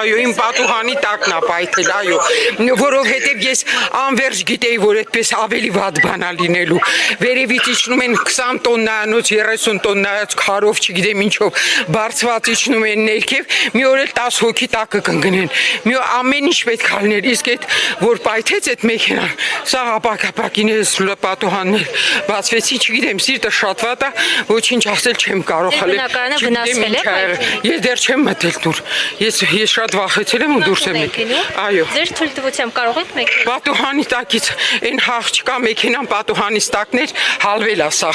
այո, իմ պատուհանի տակն է պայթել, այո, որովհետև ես անverջ գիտեի, որ այդպես ավելի վատ բան է լինելու։ Վերևից իջնում են 20 տոննայանոց, 30 տոննայած քարով, չգիտեմ ինչով, բարձված իջնում են ներքև, մի օր էլ 10 հոգի տակը կընկնեն։ Մի ամեն ինչ պետք է լիներ, իսկ այդ որ պայթեց այդ մեքենան, սա ապակիներս պատուհաններ բացվեցի, չգիտեմ, սիրտը շատ վատ է, ոչինչ ասել չեմ կարող։ Բնակարանը վնասվել է պայթել։ Ես դեռ չեմ մտել դուր։ Ես շատ վախեցել եմ ու դուրս եմ եկել։ Այո։ Ձեր թույլտվությամբ կարող եք մեքենա։ Պատուհանի տակից այն աղջկա մեքենան պատուհանից տակներ հալվել է սա։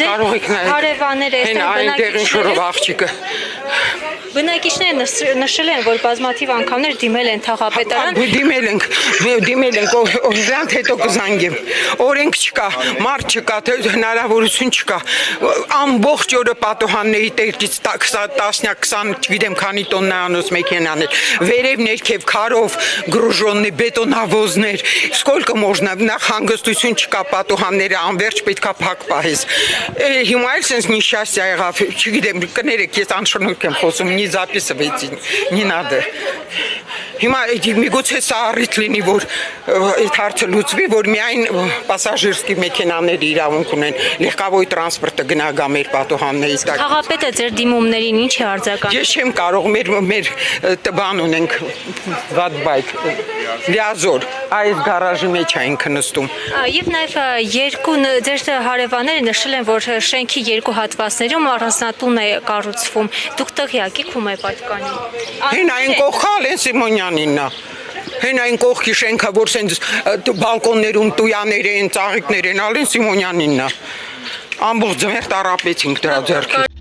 Կարող եք նայել։ Հարևանները այնտեղ ինչ-որ աղջիկը։ Բնակիչները նշել են, որ բազմաթիվ անգամներ դիմել են թաղապետարան։ Դիմել ենք, դրանց հետո կզանգեմ։ Օրենք չկա, մարդ չկա, հնարավորություն չկա։ Ամբողջ օրը պատուհանների տեղից 10-20, չգիտեմ քանի տոննայանոց մեքենաներ, վերև ներքև քարով, գրուժոններ, բետոնավոզներ, сколько можно, նախ հանգստություն չկա, պատուհանները անverջ պետքա փակ պահես։ Հիմա էլ sense նесчастье եղավ, չգիտեմ, կներեք, ես անշնորհք եմ խոսում, не записывайте, не надо։ Հիմա միգուցե սա առիթ լինի, որ այդ հարցը լուծվի, որ միայն պասաժիրսկի մեքենաները իրավունք ունեն, լեգկավոյ տրանսպորտը գնա մեր պատուհաններից։ Թաղապետը ձեր դիմումներին ինչ է արձագանքում։ Ես չեմ կարող, մեր բան ունենք, վատբայք, լիազոր, այս գարաժի մեջ է ինքը նստում։ Եվ նաև ձեր հարևանները նշել են, որ շենքի երկու հատվածներում առանձնատուն է կառուցվում։ Դուք տեղյակ եք ում է պատկանի։ Հեն այն կողքալ են Սիմոնյանիննա։ Հեն այն կողքի շենքը, որ սենց բալկոններում տույաներ են, ծաղիկներ են, ալեն Սիմոնյանիննա։ Ամբողջ ձմեր տարապեցինք դրա ձեռքից։